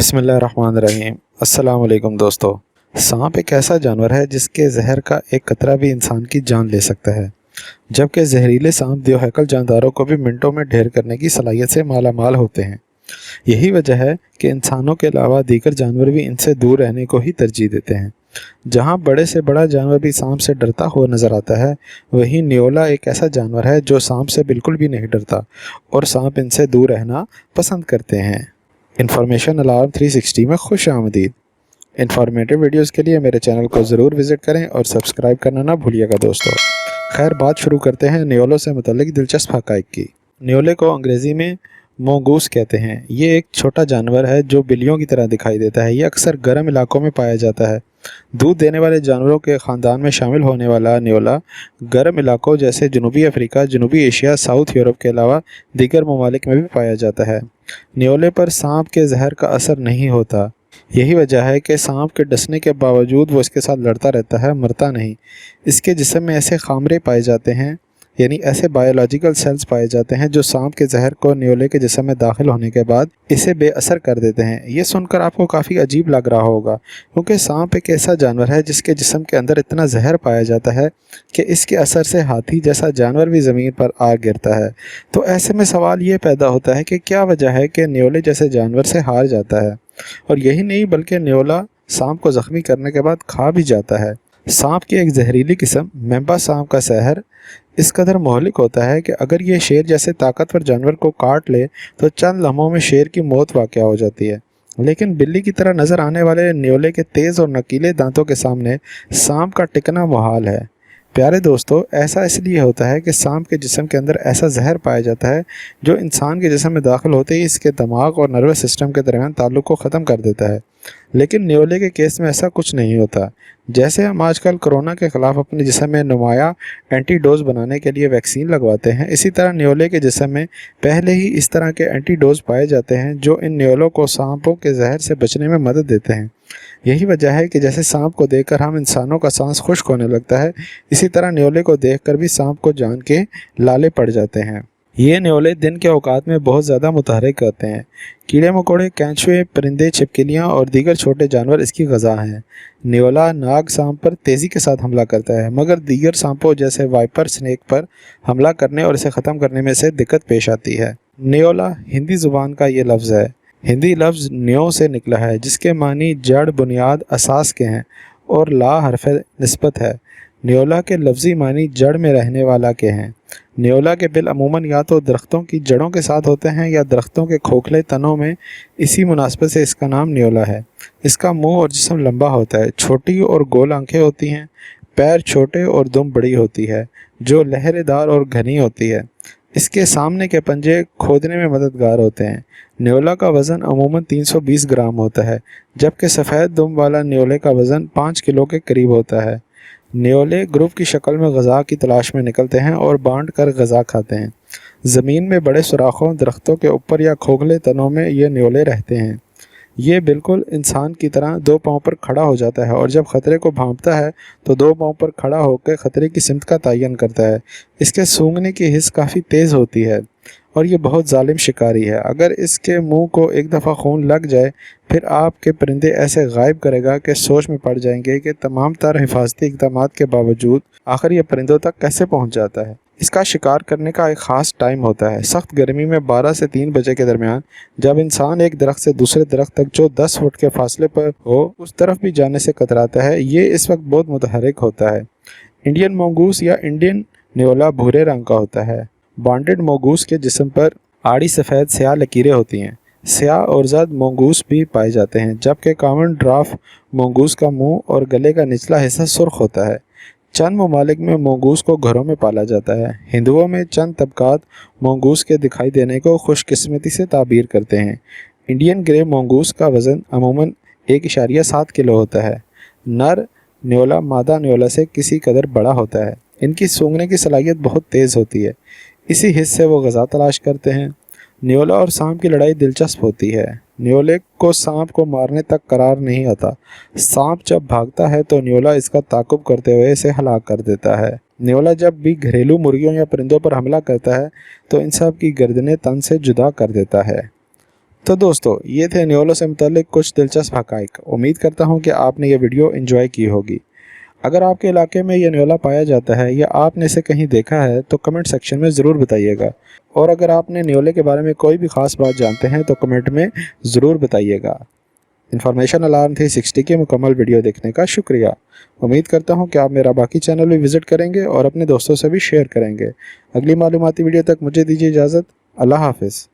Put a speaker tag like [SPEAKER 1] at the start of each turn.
[SPEAKER 1] बिस्मिल्लाहिर्रहमानिर्रहीम। अस्सलाम वालेकुम दोस्तों। सांप एक ऐसा जानवर है जिसके जहर का एक कतरा भी इंसान की जान ले सकता है, जबकि जहरीले सांप देवहैकल जानदारों को भी मिनटों में ढेर करने की सलाहियत से मालामाल होते हैं। यही वजह है कि इंसानों के अलावा दीगर जानवर भी इनसे दूर रहने को ही तरजीह देते हैं। जहाँ बड़े से बड़ा जानवर भी सांप से डरता हुआ नजर आता है, वहीं न्योला एक ऐसा जानवर है जो सांप से बिल्कुल भी नहीं डरता और सांप इनसे दूर रहना पसंद करते हैं। इन्फॉर्मेशन अलार्म 360 में खुश आमदीद। इन्फॉर्मेटिव वीडियोस के लिए मेरे चैनल को ज़रूर विज़िट करें और सब्सक्राइब करना ना भूलिएगा दोस्तों। खैर, बात शुरू करते हैं न्योलों से मुतल्लिक दिलचस्प हक़ाइक़ की। न्योले को अंग्रेज़ी में मोंगूस कहते हैं। ये एक छोटा जानवर है जो बिल्लियों की तरह दिखाई देता है। ये अक्सर गर्म इलाकों में पाया जाता है। दूध देने वाले जानवरों के ख़ानदान में शामिल होने वाला न्योला गर्म इलाकों जैसे जनूबी अफ्रीका, जनूबी एशिया, साउथ यूरोप के अलावा दीगर ममालिक में भी पाया जाता है। न्योले पर सांप के जहर का असर नहीं होता। यही वजह है कि सांप के डसने के बावजूद वो इसके साथ लड़ता रहता है, मरता नहीं। इसके जिस्म में ऐसे खामरे पाए जाते हैं, यानी ऐसे बायोलॉजिकल सेल्स पाए जाते हैं जो सांप के जहर को न्योले के जिस्म में दाखिल होने के बाद इसे बेअसर कर देते हैं। ये सुनकर आपको काफ़ी अजीब लग रहा होगा, क्योंकि सांप एक ऐसा जानवर है जिसके जिस्म के अंदर इतना जहर पाया जाता है कि इसके असर से हाथी जैसा जानवर भी ज़मीन पर आ गिरता है। तो ऐसे में सवाल ये पैदा होता है कि क्या वजह है कि न्योले जैसे जानवर से हार जाता है। और यही नहीं, बल्कि न्योला सांप को ज़ख्मी करने के बाद खा भी जाता है। सांप की एक जहरीली किस्म मेम्बा सांप का जहर इस कदर मोहलिक होता है कि अगर ये शेर जैसे ताकतवर जानवर को काट ले तो चंद लम्हों में शेर की मौत वाक़या हो जाती है। लेकिन बिल्ली की तरह नज़र आने वाले न्योले के तेज़ और नकीले दांतों के सामने सांप का टिकना मुहाल है। प्यारे दोस्तों, ऐसा इसलिए होता है कि सांप के जिस्म के अंदर ऐसा जहर पाया जाता है जो इंसान के जिस्म में दाखिल होते ही इसके दिमाग और नर्वस सिस्टम के दरमियान ताल्लुक़ को ख़त्म कर देता है। लेकिन न्योले के केस में ऐसा कुछ नहीं होता। जैसे हम आजकल कोरोना के ख़िलाफ़ अपने जिस्म में नुमाया एंटीडोज बनाने के लिए वैक्सीन लगवाते हैं, इसी तरह न्योले के जिस्म में पहले ही इस तरह के एंटीडोज पाए जाते हैं जो इन न्योलों को सांपों के जहर से बचने में मदद देते हैं। यही वजह है कि जैसे सांप को देखकर हम इंसानों का सांस खुश्क होने लगता है, इसी तरह न्योले को देखकर भी सांप को जान के लाले पड़ जाते हैं। ये न्योले दिन के औकात में बहुत ज़्यादा मुतहरिक होते हैं। कीड़े मकोड़े, केंचुए, परिंदे, छिपकलियाँ और दीगर छोटे जानवर इसकी ग़िज़ा हैं। न्योला नाग सांप पर तेज़ी के साथ हमला करता है, मगर दीगर सांपों जैसे वाइपर स्नेक पर हमला करने और इसे ख़त्म करने में से दिक्कत पेश आती है। न्योला हिंदी ज़ुबान का ये लफ्ज़ है। हिंदी लफ्ज़ न्यो से निकला है, जिसके मानी जड़, बुनियाद, असास के हैं और ला हरफ निस्बत है। न्योला के लफ्ज़ी मानी जड़ में रहने वाला के हैं। न्योला के बिल अमूमन या तो दरख्तों की जड़ों के साथ होते हैं या दरख्तों के खोखले तनों में। इसी मुनासबत से इसका नाम न्योला है। इसका मुंह और जिस्म लंबा होता है, छोटी और गोल आंखें होती हैं, पैर छोटे और दुम बड़ी होती है जो लहरेदार और घनी होती है। इसके सामने के पंजे खोदने में मददगार होते हैं। न्योला का वज़न अमूमन 320 ग्राम होता है, जबकि सफ़ेद दुम वाला न्योले का वज़न 5 किलो के करीब होता है। न्योले ग्रुप की शक्ल में ग़िज़ा की तलाश में निकलते हैं और बांट कर ग़िज़ा खाते हैं। ज़मीन में बड़े सुराखों, दरख्तों के ऊपर या खोखले तनों में ये न्योले रहते हैं। ये बिल्कुल इंसान की तरह दो पाँव पर खड़ा हो जाता है और जब ख़तरे को भांपता है तो दो पाँव पर खड़ा होकर ख़तरे की सिमत का तयन करता है। इसके सूंघने की हिस्स काफ़ी तेज़ होती है और ये बहुत जालिम शिकारी है। अगर इसके मुंह को एक दफ़ा खून लग जाए, फिर आपके परिंदे ऐसे गायब करेगा कि सोच में पड़ जाएंगे कि तमाम तर हिफाजती इक़दाम के बावजूद आखिर ये परिंदों तक कैसे पहुँच जाता है। इसका शिकार करने का एक ख़ास टाइम होता है। सख्त गर्मी में 12 से 3 बजे के दरमियान, जब इंसान एक दरख्त से दूसरे दरख्त तक जो 10 फुट के फासले पर हो, उस तरफ भी जाने से कतराता है। ये इस वक्त बहुत मुतहरिक होता है। इंडियन मोंगूस या इंडियन न्योला भूरे रंग का होता है। बॉन्डेड मोंगूस के जिस्म पर आड़ी सफ़ेद स्याह लकीरें होती हैं। स्याह और ज़र्द मोंगूस भी पाए जाते हैं, जबकि कॉमन ड्राफ मोंगूस का मुंह और गले का निचला हिस्सा सुर्ख होता है। चंद ममालिक में मोंगूस को घरों में पाला जाता है। हिंदुओं में चंद तबकात मोंगूस के दिखाई देने को खुशकिस्मती से ताबीर करते हैं। इंडियन ग्रे मोंगूस का वज़न अमूमन 1.7 किलो होता है। नर न्योला मादा न्योला से किसी कदर बड़ा होता है। इनकी सूंघने की सलाहियत बहुत तेज़ होती है। इसी हिस्से से वो ग़िज़ा तलाश करते हैं। न्योला और सांप की लड़ाई दिलचस्प होती है। न्योले को सांप को मारने तक करार नहीं आता। सांप जब भागता है तो न्योला इसका ताक़ुब करते हुए इसे हलाक कर देता है। न्योला जब भी घरेलू मुर्गियों या परिंदों पर हमला करता है तो इन सब की गर्दनें तन से जुदा कर देता है। تو دوستو یہ تھے نیولوں سے متعلق کچھ دلچسپ حقائق۔ امید کرتا ہوں کہ آپ نے یہ ویڈیو انجوائے کی ہوگی۔ اگر آپ کے علاقے میں یہ نیولا پایا جاتا ہے یا آپ نے اسے کہیں دیکھا ہے تو کمنٹ سیکشن میں ضرور بتائیے گا، اور اگر آپ نے نیولے کے بارے میں کوئی بھی خاص بات جانتے ہیں تو کمنٹ میں ضرور بتائیے گا۔ انفارمیشن الارم 360 کی مکمل ویڈیو دیکھنے کا شکریہ۔ امید کرتا ہوں کہ آپ میرا باقی چینل بھی وزٹ کریں گے اور اپنے دوستوں سے بھی شیئر کریں گے۔ اگلی معلوماتی ویڈیو تک مجھے دیجیے اجازت۔ اللہ حافظ۔